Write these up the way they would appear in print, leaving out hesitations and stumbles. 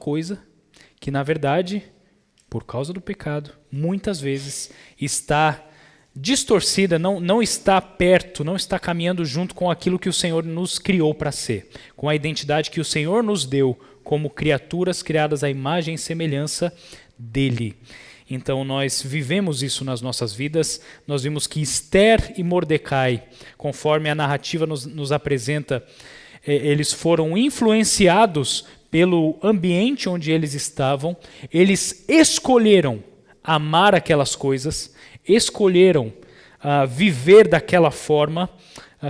coisa que, na verdade, por causa do pecado, muitas vezes está distorcida, não está perto, não está caminhando junto com aquilo que o Senhor nos criou para ser, com a identidade que o Senhor nos deu como criaturas criadas à imagem e semelhança dele. Então nós vivemos isso nas nossas vidas. Nós vimos que Esther e Mordecai, conforme a narrativa nos apresenta, eles foram influenciados pelo ambiente onde eles estavam. Eles escolheram amar aquelas coisas, escolheram viver daquela forma,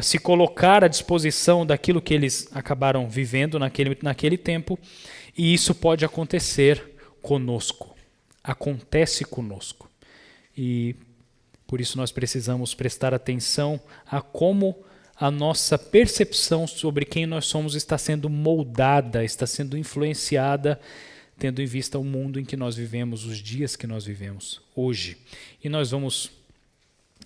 se colocar à disposição daquilo que eles acabaram vivendo naquele tempo, e isso pode acontecer conosco. Acontece conosco. E por isso nós precisamos prestar atenção a como a nossa percepção sobre quem nós somos está sendo moldada, está sendo influenciada, tendo em vista o mundo em que nós vivemos, os dias que nós vivemos hoje. E nós vamos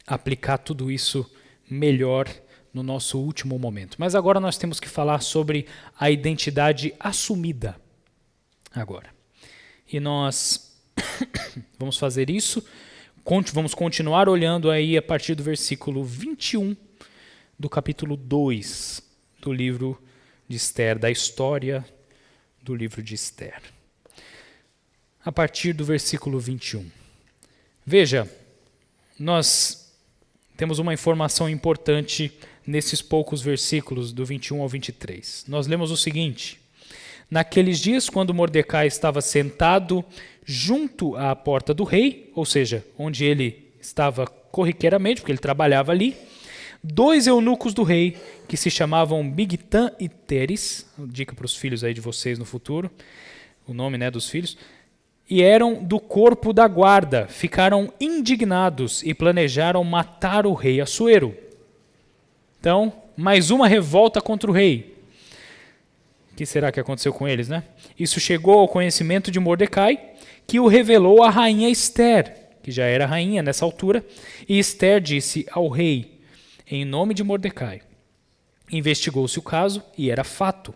aplicar tudo isso melhor no nosso último momento. Mas agora nós temos que falar sobre a identidade assumida. Agora. E nós vamos fazer isso, vamos continuar olhando aí a partir do versículo 21 do capítulo 2 do livro de Esther, da história do livro de Esther. A partir do versículo 21. Veja, nós temos uma informação importante nesses poucos versículos, do 21 ao 23. Nós lemos o seguinte: naqueles dias, quando Mordecai estava sentado junto à porta do rei, ou seja, onde ele estava corriqueiramente, porque ele trabalhava ali, 2 eunucos do rei, que se chamavam Bigtan e Teres, dica para os filhos aí de vocês no futuro, o nome, né, dos filhos, e eram do corpo da guarda, ficaram indignados e planejaram matar o rei Assuero. Então, mais uma revolta contra o rei. O que será que aconteceu com eles, né? Isso chegou ao conhecimento de Mordecai, que o revelou à rainha Esther, que já era rainha nessa altura, e Esther disse ao rei, em nome de Mordecai. Investigou-se o caso e era fato,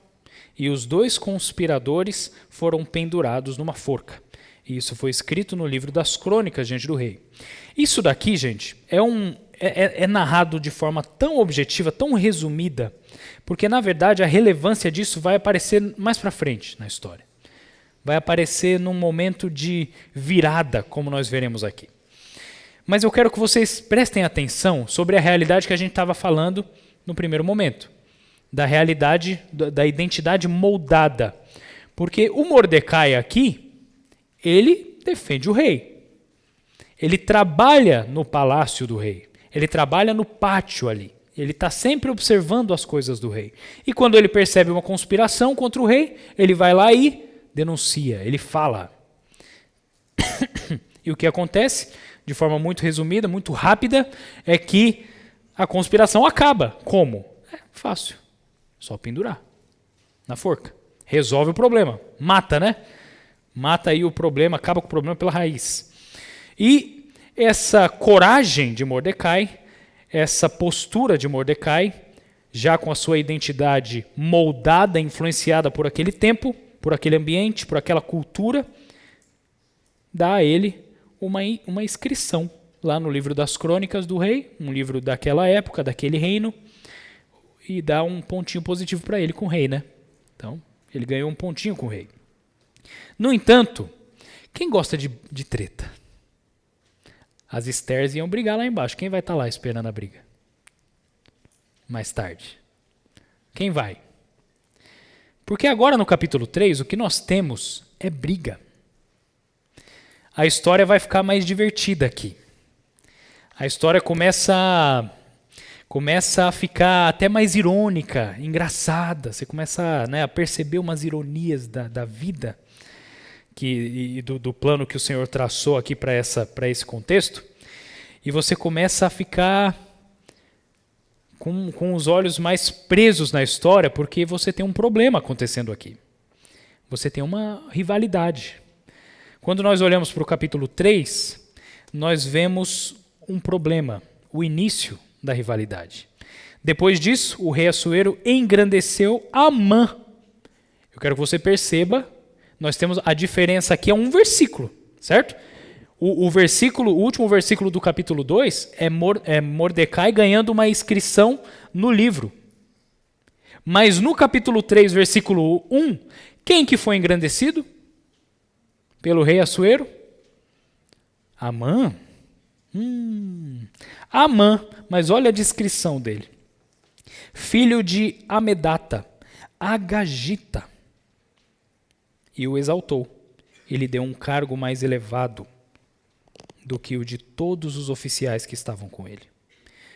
e os 2 conspiradores foram pendurados numa forca. E isso foi escrito no livro das crônicas diante do rei. Isso daqui, gente, é narrado de forma tão objetiva, tão resumida, porque, na verdade, a relevância disso vai aparecer mais para frente na história. Vai aparecer num momento de virada, como nós veremos aqui. Mas eu quero que vocês prestem atenção sobre a realidade que a gente estava falando no primeiro momento, da realidade, da identidade moldada. Porque o Mordecai aqui, ele defende o rei. Ele trabalha no palácio do rei. Ele trabalha no pátio ali. Ele está sempre observando as coisas do rei. E quando ele percebe uma conspiração contra o rei, ele vai lá e denuncia, ele fala. E o que acontece, de forma muito resumida, muito rápida, é que a conspiração acaba. Como? É fácil. Só pendurar na forca. Resolve o problema. Mata, né? Mata aí o problema, acaba com o problema pela raiz. E essa coragem de Mordecai, essa postura de Mordecai, já com a sua identidade moldada, influenciada por aquele tempo, por aquele ambiente, por aquela cultura, dá a ele uma inscrição lá no livro das crônicas do rei, um livro daquela época, daquele reino, e dá um pontinho positivo para ele com o rei, né? Então, ele ganhou um pontinho com o rei. No entanto, quem gosta de treta? As Esthers iam brigar lá embaixo. Quem vai estar lá esperando a briga? Mais tarde. Quem vai? Porque agora no capítulo 3, o que nós temos é briga. A história vai ficar mais divertida aqui. A história começa a ficar até mais irônica, engraçada. Você começa, né, a perceber umas ironias da vida e do plano que o Senhor traçou aqui para esse contexto. E você começa a ficar com os olhos mais presos na história, porque você tem um problema acontecendo aqui. Você tem uma rivalidade. Quando nós olhamos para o capítulo 3, nós vemos um problema, o início da rivalidade. Depois disso, o rei Assuero engrandeceu Amã. Eu quero que você perceba, nós temos a diferença aqui, é um versículo, certo? O último versículo do capítulo 2 é Mordecai ganhando uma inscrição no livro. Mas no capítulo 3, versículo 1, quem que foi engrandecido pelo rei Assuero? Amã. Amã, mas olha a descrição dele. Filho de Amedata, Agagita, e o exaltou. E lhe deu um cargo mais elevado do que o de todos os oficiais que estavam com ele.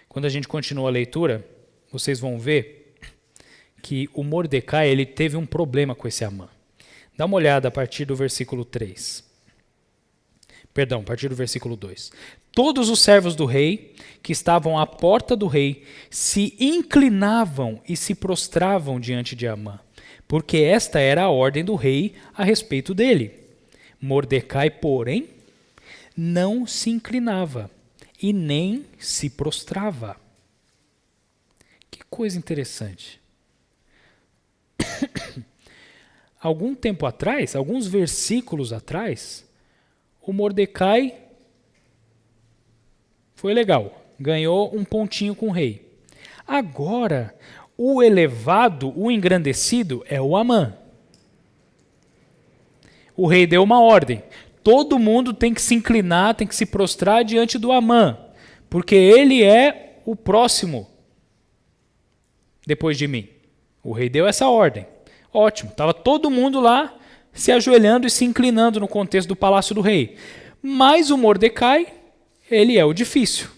Quando a gente continua a leitura, vocês vão ver que o Mordecai ele teve um problema com esse Amã. Dá uma olhada a partir do versículo 3. Perdão, a partir do versículo 2. Todos os servos do rei, que estavam à porta do rei, se inclinavam e se prostravam diante de Amã, porque esta era a ordem do rei a respeito dele. Mordecai, porém, não se inclinava e nem se prostrava. Que coisa interessante. Algum tempo atrás, alguns versículos atrás, o Mordecai foi legal, ganhou um pontinho com o rei. Agora, o elevado, o engrandecido é o Amã. O rei deu uma ordem. Todo mundo tem que se inclinar, tem que se prostrar diante do Amã, porque ele é o próximo depois de mim. O rei deu essa ordem. Ótimo, estava todo mundo lá se ajoelhando e se inclinando no contexto do palácio do rei. Mas o Mordecai, ele é o difícil.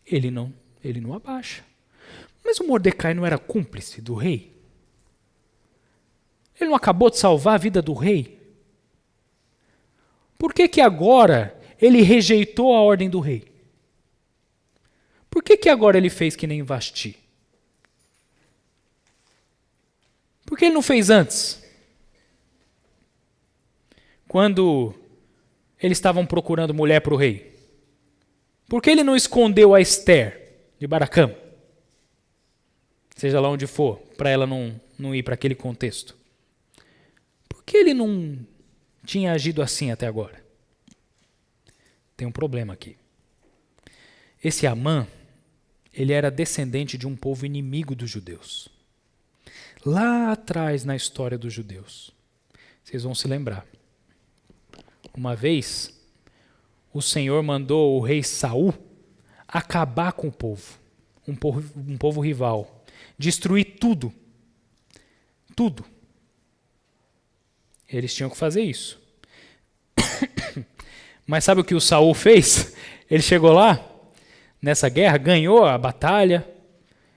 Ele não abaixa. Mas o Mordecai não era cúmplice do rei? Ele não acabou de salvar a vida do rei? Por que agora ele rejeitou a ordem do rei? Por que agora ele fez que nem Vasti? Por que ele não fez antes? Quando eles estavam procurando mulher para o rei? Por que ele não escondeu a Esther de Baracama? Seja lá onde for, para ela não ir para aquele contexto. Por que ele não tinha agido assim até agora? Tem um problema aqui. Esse Amã, ele era descendente de um povo inimigo dos judeus. Lá atrás na história dos judeus. Vocês vão se lembrar. Uma vez, o Senhor mandou o rei Saul acabar com o povo. Um povo rival. Destruir tudo. Tudo. Eles tinham que fazer isso. Mas sabe o que o Saul fez? Ele chegou lá, nessa guerra, ganhou a batalha.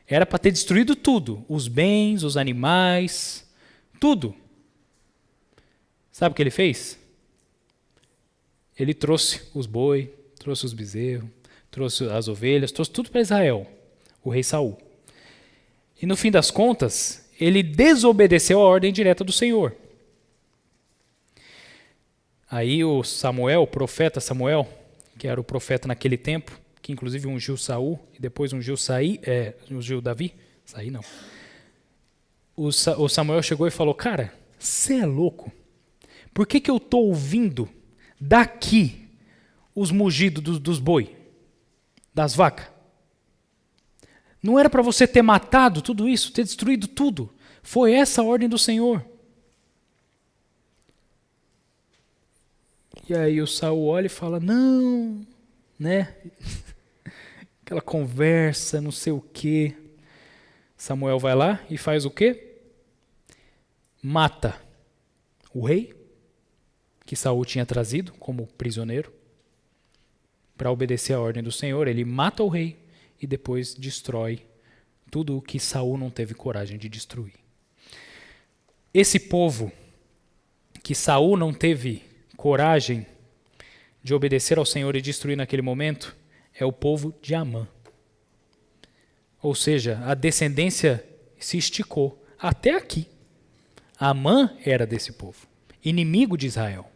Era para ter destruído tudo. Os bens, os animais, tudo. Sabe o que ele fez? Ele trouxe os boi, trouxe os bezerros, trouxe as ovelhas, trouxe tudo para Israel, o rei Saul. E no fim das contas, ele desobedeceu a ordem direta do Senhor. Aí o Samuel, o profeta Samuel, que era o profeta naquele tempo, que inclusive ungiu Saul e depois ungiu Davi. Saí não. O Samuel chegou e falou, cara, você é louco? Por que eu estou ouvindo daqui os mugidos dos boi, das vacas? Não era para você ter matado tudo isso, ter destruído tudo. Foi essa a ordem do Senhor. E aí o Saul olha e fala, não, né? Aquela conversa, não sei o quê. Samuel vai lá e faz o quê? Mata o rei, que Saul tinha trazido como prisioneiro, para obedecer a ordem do Senhor. Ele mata o rei e depois destrói tudo o que Saul não teve coragem de destruir. Esse povo que Saul não teve coragem de obedecer ao Senhor e destruir naquele momento é o povo de Amã. Ou seja, a descendência se esticou até aqui. Amã era desse povo, inimigo de Israel,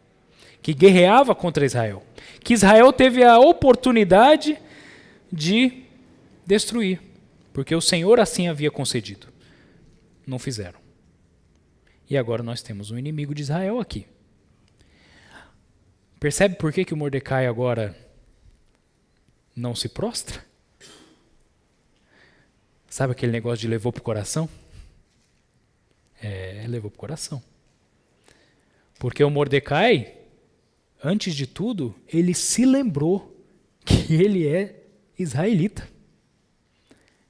que guerreava contra Israel, que Israel teve a oportunidade de destruir, porque o Senhor assim havia concedido. Não fizeram. E agora nós temos um inimigo de Israel aqui. Percebe por que o Mordecai agora não se prostra? Sabe aquele negócio de levou para o coração? Levou para o coração. Porque o Mordecai, antes de tudo, ele se lembrou que ele é israelita.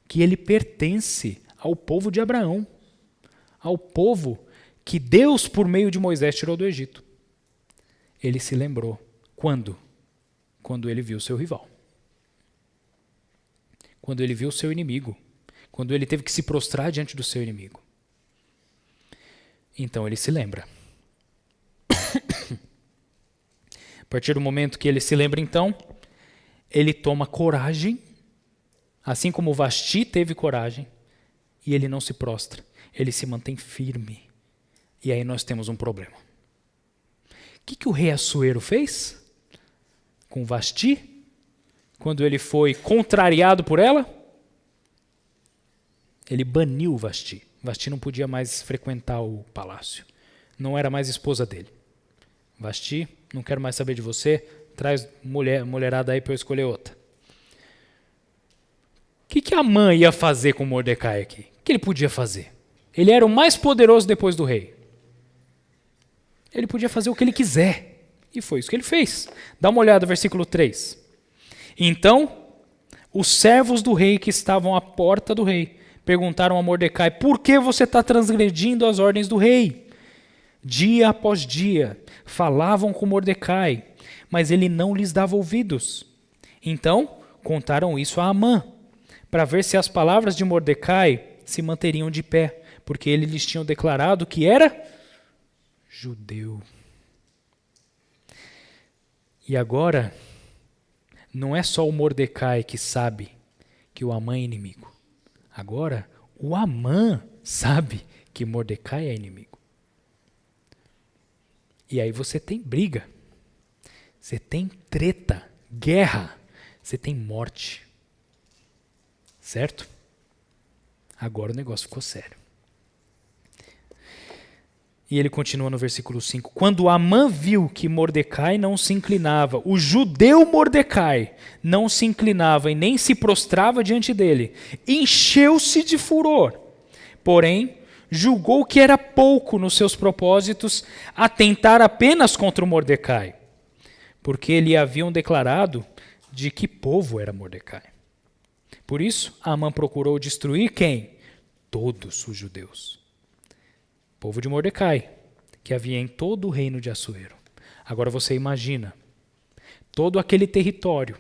Que ele pertence ao povo de Abraão. Ao povo que Deus, por meio de Moisés, tirou do Egito. Ele se lembrou. Quando? Quando ele viu seu rival. Quando ele viu o seu inimigo. Quando ele teve que se prostrar diante do seu inimigo. Então ele se lembra. A partir do momento que ele se lembra, então, ele toma coragem, assim como Vasti teve coragem, e ele não se prostra. Ele se mantém firme. E aí nós temos um problema. O que o rei Assuero fez com Vasti, quando ele foi contrariado por ela? Ele baniu Vasti. Vasti não podia mais frequentar o palácio. Não era mais esposa dele. Vasti, não quero mais saber de você, traz mulherada aí para eu escolher outra. O que Amã ia fazer com Mordecai aqui? O que ele podia fazer? Ele era o mais poderoso depois do rei. Ele podia fazer o que ele quiser. E foi isso que ele fez. Dá uma olhada no versículo 3. Então, os servos do rei que estavam à porta do rei perguntaram a Mordecai: por que você está transgredindo as ordens do rei? Dia após dia, falavam com Mordecai, mas ele não lhes dava ouvidos. Então, contaram isso a Amã, para ver se as palavras de Mordecai se manteriam de pé, porque ele lhes tinha declarado que era judeu. E agora, não é só o Mordecai que sabe que o Amã é inimigo. Agora, o Amã sabe que Mordecai é inimigo. E aí você tem briga, você tem treta, guerra, você tem morte. Certo? Agora o negócio ficou sério. E ele continua no versículo 5. Quando Amã viu que Mordecai não se inclinava, o judeu Mordecai não se inclinava e nem se prostrava diante dele, encheu-se de furor. Porém, julgou que era pouco nos seus propósitos atentar apenas contra o Mordecai, porque lhe haviam declarado de que povo era Mordecai. Por isso, Amã procurou destruir quem? Todos os judeus. Povo de Mordecai, que havia em todo o reino de Assuero. Agora você imagina, todo aquele território,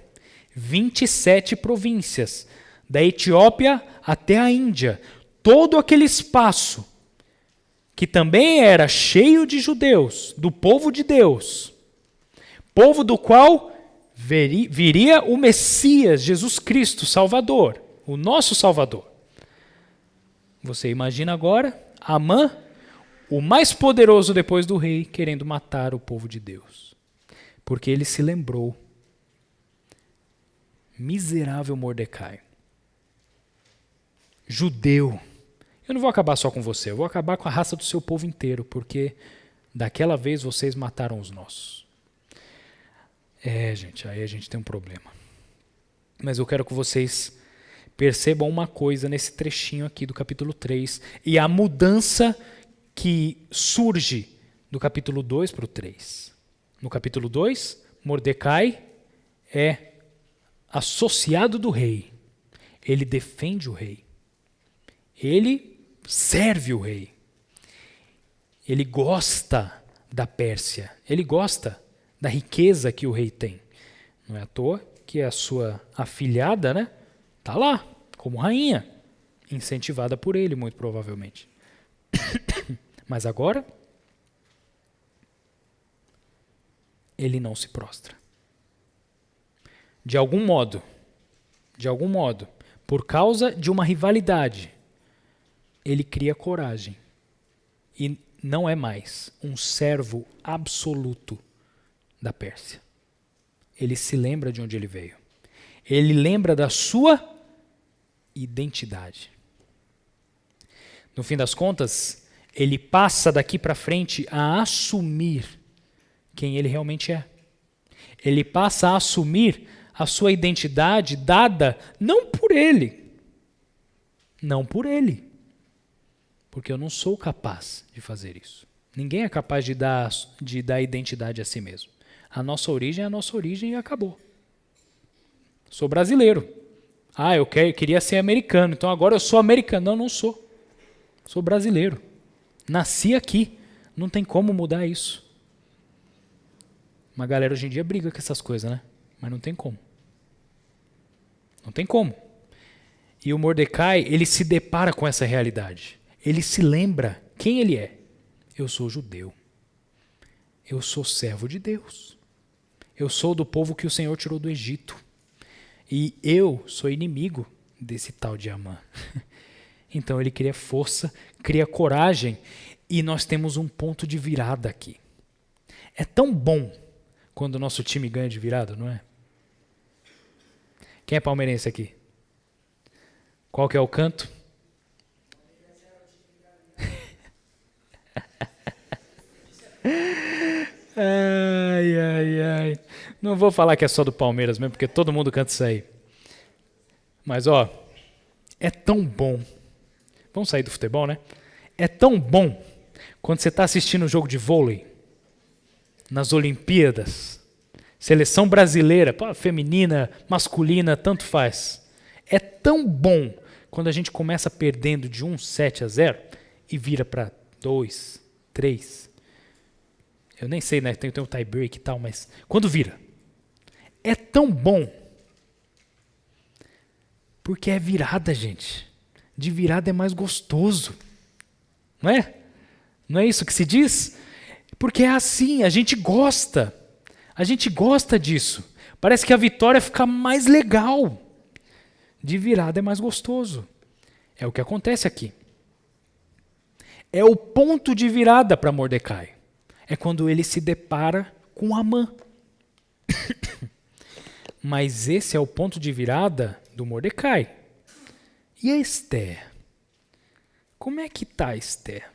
27 províncias, da Etiópia até a Índia, todo aquele espaço, que também era cheio de judeus, do povo de Deus, povo do qual viria o Messias, Jesus Cristo, Salvador, o nosso Salvador. Você imagina agora Amã, o mais poderoso depois do rei, querendo matar o povo de Deus. Porque ele se lembrou. Miserável Mordecai. Judeu. Eu não vou acabar só com você, eu vou acabar com a raça do seu povo inteiro, porque daquela vez vocês mataram os nossos. Gente, aí a gente tem um problema. Mas eu quero que vocês percebam uma coisa nesse trechinho aqui do capítulo 3 e a mudança que surge do capítulo 2 para o 3. No capítulo 2, Mordecai é associado do rei. Ele defende o rei. Ele serve o rei. Ele gosta da Pérsia. Ele gosta da riqueza que o rei tem. Não é à toa que a sua afilhada, né, está lá, como rainha, incentivada por ele, muito provavelmente. Mas agora, ele não se prostra. De algum modo, por causa de uma rivalidade, ele cria coragem e não é mais um servo absoluto da Pérsia. Ele se lembra de onde ele veio. Ele lembra da sua identidade. No fim das contas, Ele passa daqui para frente a assumir quem ele realmente é. Ele passa a assumir a sua identidade dada não por ele. Não por ele. Porque eu não sou capaz de fazer isso. Ninguém é capaz de dar identidade a si mesmo. A nossa origem é a nossa origem e acabou. Sou brasileiro. Eu queria ser americano, então agora eu sou americano. Não sou. Sou brasileiro. Nasci aqui. Não tem como mudar isso. Uma galera hoje em dia briga com essas coisas, né? Mas não tem como. Não tem como. E o Mordecai, ele se depara com essa realidade. Ele se lembra quem ele é. Eu sou judeu. Eu sou servo de Deus. Eu sou do povo que o Senhor tirou do Egito. E eu sou inimigo desse tal de Amã. Então ele cria força, cria coragem. E nós temos um ponto de virada aqui. É tão bom quando o nosso time ganha de virada, não é? Quem é palmeirense aqui? Qual que é o canto? Ai. Não vou falar que é só do Palmeiras mesmo, porque todo mundo canta isso aí. Mas, é tão bom. Vamos sair do futebol, né? É tão bom quando você está assistindo um jogo de vôlei, nas Olimpíadas, seleção brasileira, feminina, masculina, tanto faz. É tão bom quando a gente começa perdendo de 7-0 e vira para 2, 3. Eu nem sei, né? Tem um tie break e tal, mas quando vira. É tão bom. Porque é virada, gente. De virada é mais gostoso. Não é? Não é isso que se diz? Porque é assim, a gente gosta. A gente gosta disso. Parece que a vitória fica mais legal. De virada é mais gostoso. É o que acontece aqui. É o ponto de virada para Mordecai. É quando ele se depara com Amã. Mas esse é o ponto de virada do Mordecai. E a Esther? Como é que está a Esther?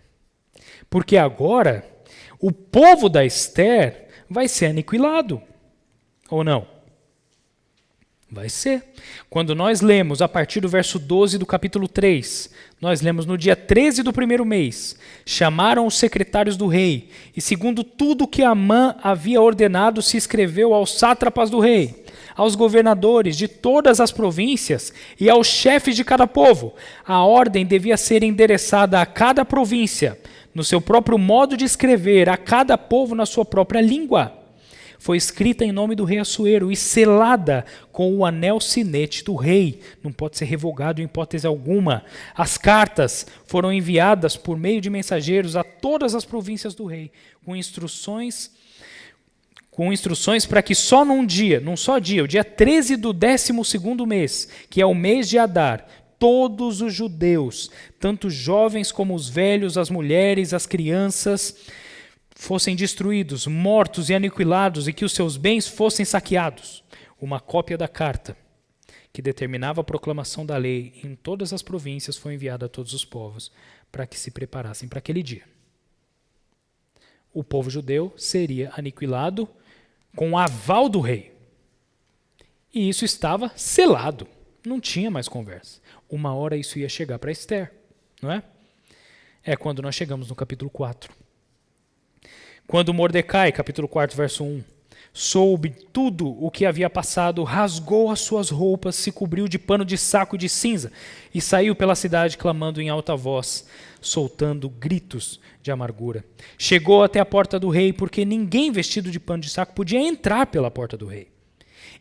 Porque agora o povo da Esther vai ser aniquilado. Ou não? Vai ser. Quando nós lemos a partir do verso 12 do capítulo 3, nós lemos no dia 13 do primeiro mês, chamaram os secretários do rei, e segundo tudo que Amã havia ordenado, se escreveu aos sátrapas do rei, aos governadores de todas as províncias e aos chefes de cada povo. A ordem devia ser endereçada a cada província, no seu próprio modo de escrever, a cada povo na sua própria língua. Foi escrita em nome do rei Assuero e selada com o anel sinete do rei. Não pode ser revogado em hipótese alguma. As cartas foram enviadas por meio de mensageiros a todas as províncias do rei, com instruções para que só num só dia, o dia 13 do 12º mês, que é o mês de Adar, todos os judeus, tanto os jovens como os velhos, as mulheres, as crianças, fossem destruídos, mortos e aniquilados, e que os seus bens fossem saqueados. Uma cópia da carta, que determinava a proclamação da lei em todas as províncias, foi enviada a todos os povos, para que se preparassem para aquele dia. O povo judeu seria aniquilado com o aval do rei. E isso estava selado. Não tinha mais conversa. Uma hora isso ia chegar para Esther, não é? É quando nós chegamos no capítulo 4. Quando Mordecai, capítulo 4, verso 1, soube tudo o que havia passado, rasgou as suas roupas, se cobriu de pano de saco e de cinza e saiu pela cidade clamando em alta voz, soltando gritos de amargura. Chegou até a porta do rei, porque ninguém vestido de pano de saco podia entrar pela porta do rei.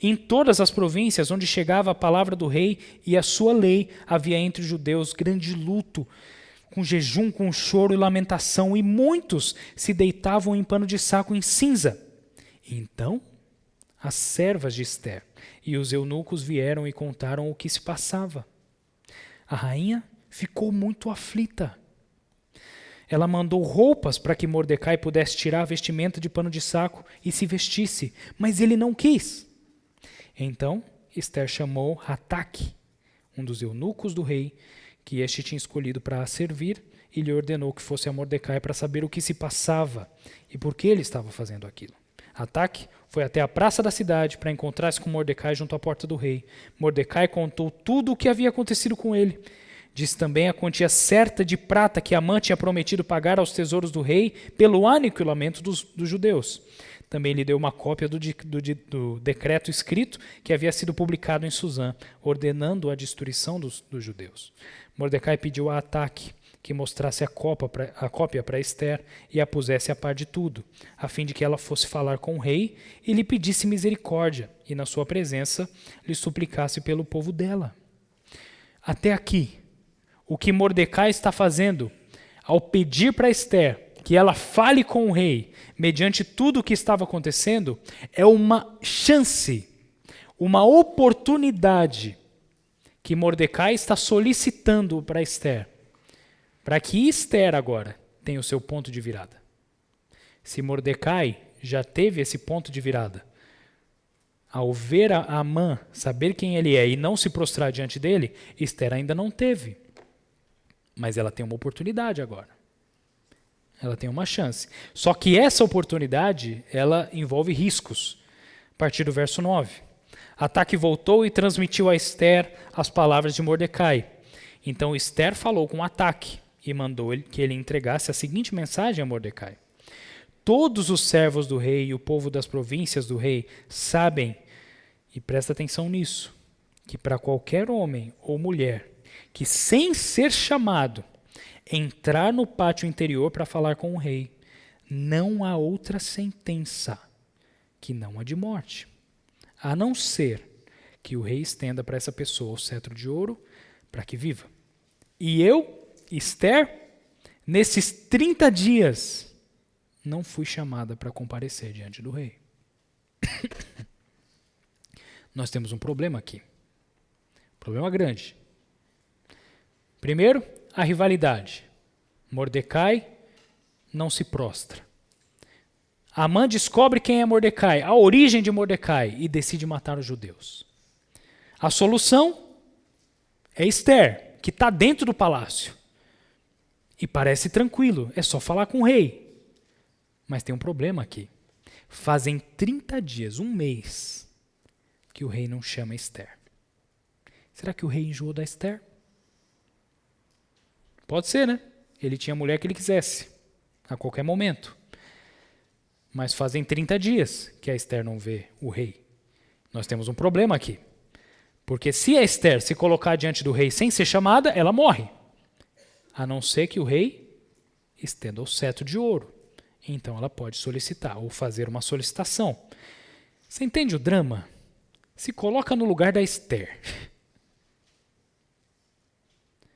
Em todas as províncias onde chegava a palavra do rei e a sua lei, havia entre os judeus grande luto, com jejum, com choro e lamentação, e muitos se deitavam em pano de saco em cinza. Então, as servas de Esther e os eunucos vieram e contaram o que se passava. A rainha ficou muito aflita. Ela mandou roupas para que Mordecai pudesse tirar a vestimenta de pano de saco e se vestisse, mas ele não quis. Então, Esther chamou Hataque, um dos eunucos do rei, que este tinha escolhido para a servir, e lhe ordenou que fosse a Mordecai para saber o que se passava e por que ele estava fazendo aquilo. Ataque foi até a praça da cidade para encontrar-se com Mordecai junto à porta do rei. Mordecai contou tudo o que havia acontecido com ele. Disse também a quantia certa de prata que Amã tinha prometido pagar aos tesouros do rei pelo aniquilamento dos judeus. Também lhe deu uma cópia do decreto escrito que havia sido publicado em Suzã, ordenando a destruição dos judeus. Mordecai pediu a Ataque que mostrasse a cópia para Ester e a pusesse a par de tudo, a fim de que ela fosse falar com o rei e lhe pedisse misericórdia, e na sua presença lhe suplicasse pelo povo dela. Até aqui, o que Mordecai está fazendo ao pedir para Ester que ela fale com o rei, mediante tudo o que estava acontecendo, é uma chance, uma oportunidade que Mordecai está solicitando para Ester, para que Ester agora tenha o seu ponto de virada. Se Mordecai já teve esse ponto de virada, ao ver a Amã, saber quem ele é e não se prostrar diante dele, Ester ainda não teve. Mas ela tem uma oportunidade agora. Ela tem uma chance. Só que essa oportunidade, ela envolve riscos. A partir do verso 9. Ataque voltou e transmitiu a Ester as palavras de Mordecai. Então Ester falou com Ataque e mandou que ele entregasse a seguinte mensagem a Mordecai. Todos os servos do rei e o povo das províncias do rei sabem, e presta atenção nisso, que para qualquer homem ou mulher que, sem ser chamado, entrar no pátio interior para falar com o rei, não há outra sentença que não a de morte, a não ser que o rei estenda para essa pessoa o cetro de ouro para que viva. E eu, Ester, nesses 30 dias, não fui chamada para comparecer diante do rei. Nós temos um problema aqui. Problema grande. Primeiro, a rivalidade. Mordecai não se prostra. Amã descobre quem é Mordecai, a origem de Mordecai, e decide matar os judeus. A solução é Ester, que está dentro do palácio. E parece tranquilo, é só falar com o rei. Mas tem um problema aqui. Fazem 30 dias, um mês, que o rei não chama Ester. Será que o rei enjoou da Ester? Pode ser, né? Ele tinha a mulher que ele quisesse, a qualquer momento. Mas fazem 30 dias que a Ester não vê o rei. Nós temos um problema aqui. Porque se a Ester se colocar diante do rei sem ser chamada, ela morre. A não ser que o rei estenda o cetro de ouro. Então ela pode solicitar ou fazer uma solicitação. Você entende o drama? Se coloca no lugar da Ester.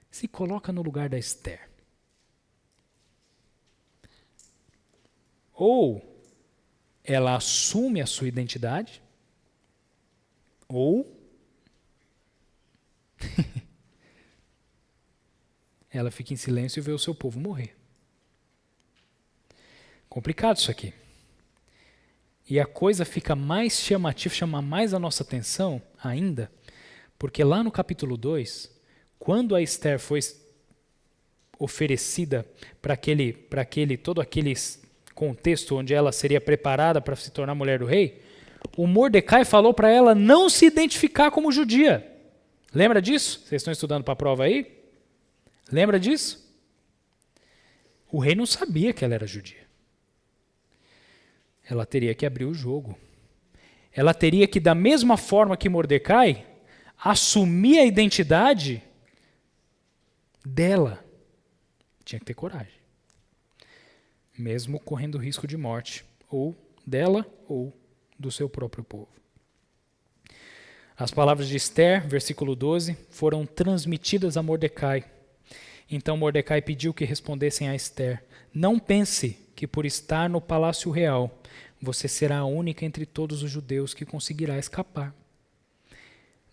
Se coloca no lugar da Ester. Ou ela assume a sua identidade, ou ela fica em silêncio e vê o seu povo morrer. Complicado isso aqui. E a coisa fica mais chamativa, chama mais a nossa atenção ainda, porque lá no capítulo 2, quando a Ester foi oferecida para todo aquele contexto onde ela seria preparada para se tornar mulher do rei, o Mordecai falou para ela não se identificar como judia. Lembra disso? Vocês estão estudando para a prova aí? Lembra disso? O rei não sabia que ela era judia. Ela teria que abrir o jogo. Ela teria que, da mesma forma que Mordecai, assumir a identidade dela. Tinha que ter coragem. Mesmo correndo risco de morte, ou dela, ou do seu próprio povo. As palavras de Ester, versículo 12, foram transmitidas a Mordecai. Então Mordecai pediu que respondessem a Ester: não pense que por estar no palácio real, você será a única entre todos os judeus que conseguirá escapar.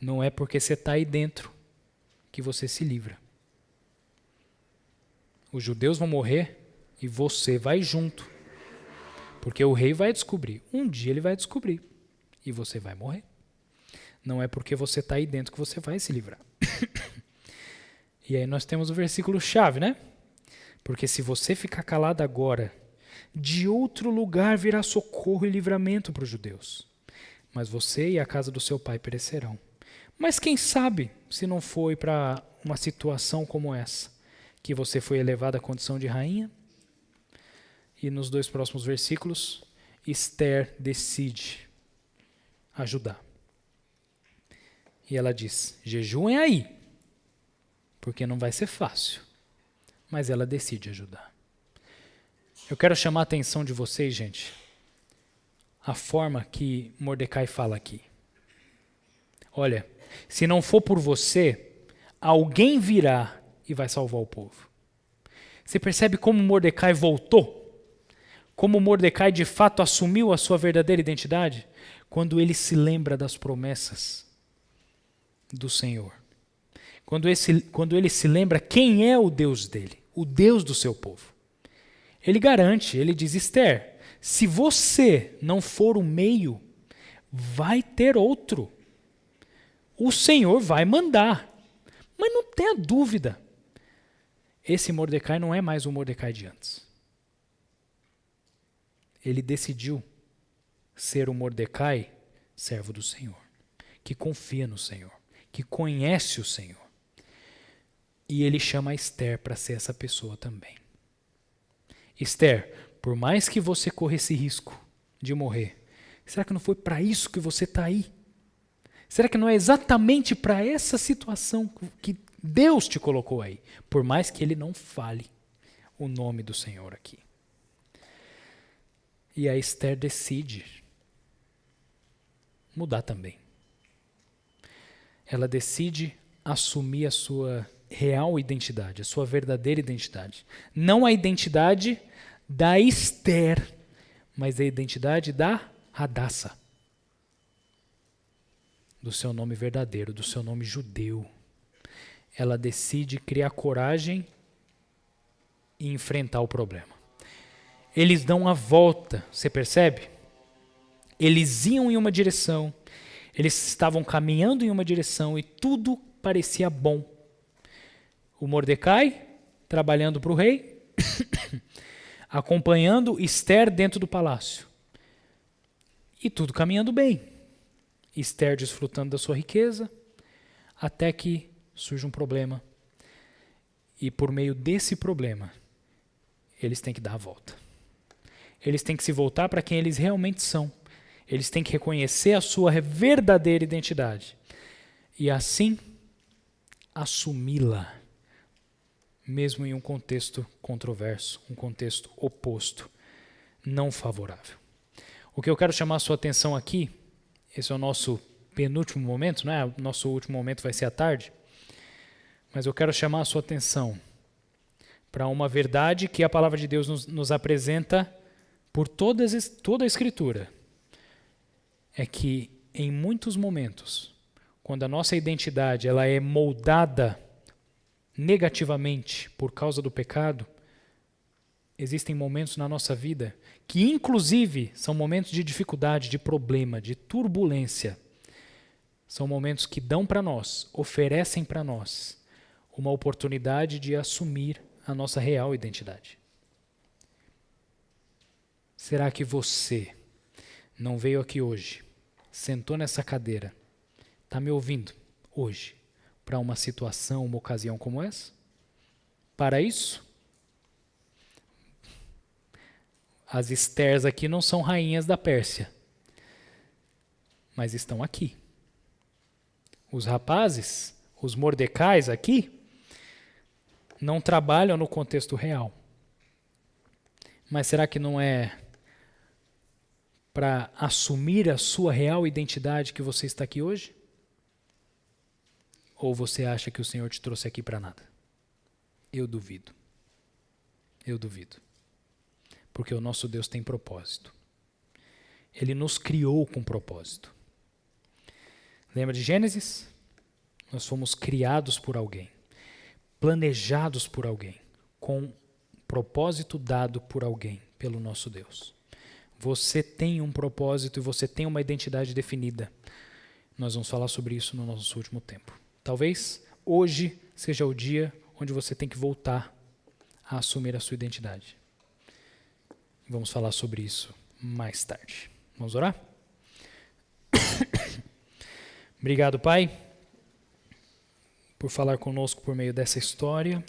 Não é porque você está aí dentro que você se livra. Os judeus vão morrer e você vai junto. Porque o rei vai descobrir. Um dia ele vai descobrir. E você vai morrer. Não é porque você está aí dentro que você vai se livrar. E aí nós temos o versículo chave, né? Porque se você ficar calado agora, de outro lugar virá socorro e livramento para os judeus. Mas você e a casa do seu pai perecerão. Mas quem sabe se não foi para uma situação como essa, que você foi elevada à condição de rainha? E nos 2 próximos versículos, Esther decide ajudar. E ela diz, jejuem aí, porque não vai ser fácil. Mas ela decide ajudar. Eu quero chamar a atenção de vocês, gente, a forma que Mordecai fala aqui. Olha, se não for por você, alguém virá e vai salvar o povo. Você percebe como Mordecai voltou? Como Mordecai de fato assumiu a sua verdadeira identidade? Quando ele se lembra das promessas do Senhor. Quando ele se lembra quem é o Deus dele, o Deus do seu povo. Ele garante, ele diz, Esther, se você não for o meio, vai ter outro. O Senhor vai mandar. Mas não tenha dúvida. Esse Mordecai não é mais o Mordecai de antes. Ele decidiu ser o Mordecai, servo do Senhor, que confia no Senhor, que conhece o Senhor. E ele chama a Esther para ser essa pessoa também. Esther, por mais que você corra esse risco de morrer, será que não foi para isso que você está aí? Será que não é exatamente para essa situação que Deus te colocou aí? Por mais que ele não fale o nome do Senhor aqui. E a Esther decide mudar também. Ela decide assumir a sua real identidade, a sua verdadeira identidade. Não a identidade da Esther, mas a identidade da Hadassa. Do seu nome verdadeiro, do seu nome judeu. Ela decide criar coragem e enfrentar o problema. Eles dão a volta, você percebe? Eles iam em uma direção, eles estavam caminhando em uma direção e tudo parecia bom. O Mordecai trabalhando para o rei, acompanhando Esther dentro do palácio. E tudo caminhando bem. Esther desfrutando da sua riqueza, até que surge um problema. E por meio desse problema, eles têm que dar a volta. Eles têm que se voltar para quem eles realmente são. Eles têm que reconhecer a sua verdadeira identidade. E assim, assumi-la. Mesmo em um contexto controverso, um contexto oposto, não favorável. O que eu quero chamar a sua atenção aqui, esse é o nosso penúltimo momento, né? O nosso último momento vai ser à tarde, mas eu quero chamar a sua atenção para uma verdade que a palavra de Deus nos apresenta por toda a Escritura. É que em muitos momentos, quando a nossa identidade ela é moldada negativamente por causa do pecado, existem momentos na nossa vida que inclusive são momentos de dificuldade, de problema, de turbulência. São momentos que dão para nós, oferecem para nós uma oportunidade de assumir a nossa real identidade. Será que você não veio aqui hoje, sentou nessa cadeira, está me ouvindo hoje, para uma situação, uma ocasião como essa? Para isso, as Estérs aqui não são rainhas da Pérsia, mas estão aqui. Os rapazes, os Mordecais aqui, não trabalham no contexto real. Mas será que não é para assumir a sua real identidade que você está aqui hoje? Ou você acha que o Senhor te trouxe aqui para nada? Eu duvido. Eu duvido. Porque o nosso Deus tem propósito. Ele nos criou com propósito. Lembra de Gênesis? Nós fomos criados por alguém, planejados por alguém, com propósito dado por alguém, pelo nosso Deus. Você tem um propósito e você tem uma identidade definida. Nós vamos falar sobre isso no nosso último tempo. Talvez hoje seja o dia onde você tem que voltar a assumir a sua identidade. Vamos falar sobre isso mais tarde. Vamos orar? Obrigado, Pai, por falar conosco por meio dessa história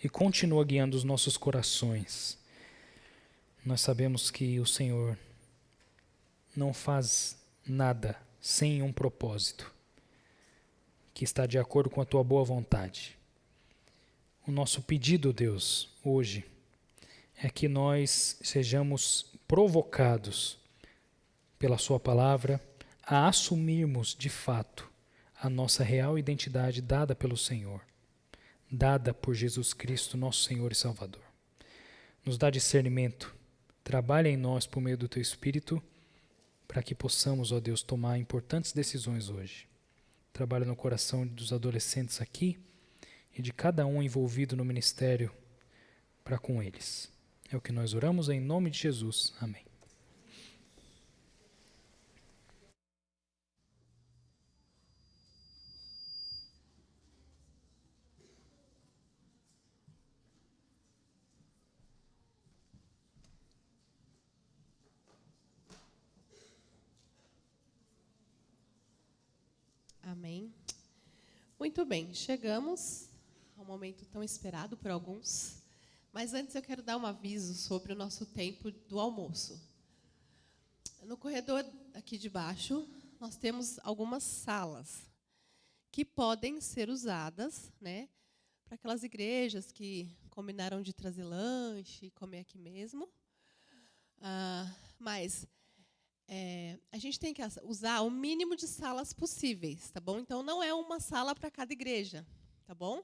e continua guiando os nossos corações. Nós sabemos que o Senhor não faz nada sem um propósito, que está de acordo com a Tua boa vontade. O nosso pedido, Deus, hoje, é que nós sejamos provocados pela Sua palavra a assumirmos de fato a nossa real identidade dada pelo Senhor, dada por Jesus Cristo, nosso Senhor e Salvador. Nos dá discernimento, trabalha em nós por meio do Teu Espírito, para que possamos, ó Deus, tomar importantes decisões hoje. Trabalha no coração dos adolescentes aqui e de cada um envolvido no ministério para com eles. É o que nós oramos em nome de Jesus. Amém. Amém. Muito bem, chegamos ao momento tão esperado por alguns, mas antes eu quero dar um aviso sobre o nosso tempo do almoço. No corredor aqui de baixo, nós temos algumas salas que podem ser usadas, né, para aquelas igrejas que combinaram de trazer lanche e comer aqui mesmo. Mas a gente tem que usar o mínimo de salas possíveis, tá bom? Então, não é uma sala para cada igreja, tá bom?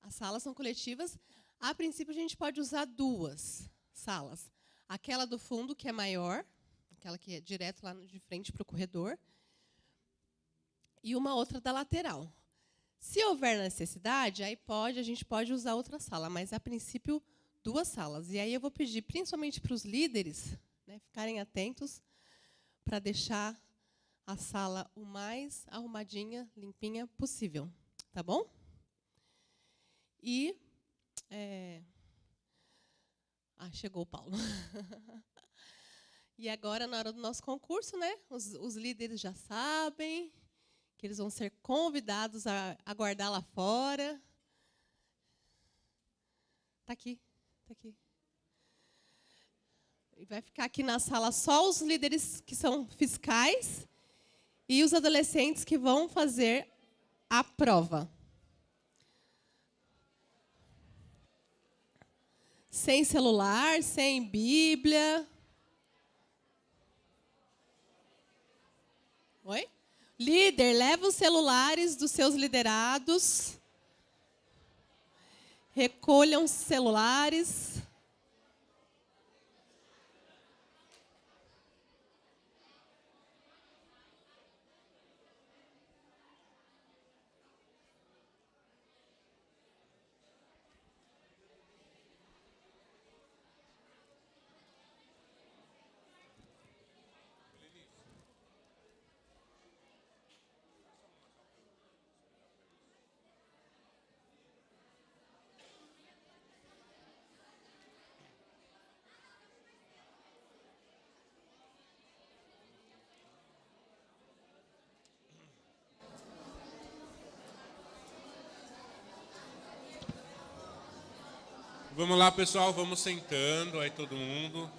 As salas são coletivas. A princípio, a gente pode usar 2 salas. Aquela do fundo, que é maior, aquela que é direto lá de frente para o corredor, e uma outra da lateral. Se houver necessidade, aí a gente pode usar outra sala, mas, a princípio, 2 salas. E aí eu vou pedir, principalmente para os líderes, né, ficarem atentos, para deixar a sala o mais arrumadinha, limpinha possível. Tá bom? E... chegou o Paulo. E agora, na hora do nosso concurso, né, os líderes já sabem que eles vão ser convidados a aguardar lá fora. Está aqui, está aqui. E vai ficar aqui na sala só os líderes que são fiscais e os adolescentes que vão fazer a prova. Sem celular, sem Bíblia. Oi? Líder, leva os celulares dos seus liderados. Recolham os celulares. Vamos lá, pessoal, vamos sentando, aí todo mundo,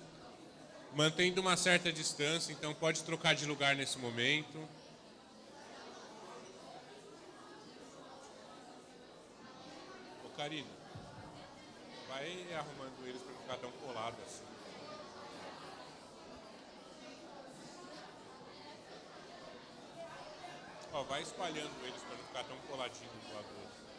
mantendo uma certa distância, então pode trocar de lugar nesse momento. Ô, Karina, vai arrumando eles para não ficar tão colado assim. Ó, vai espalhando eles para não ficar tão coladinho um do lado do outro.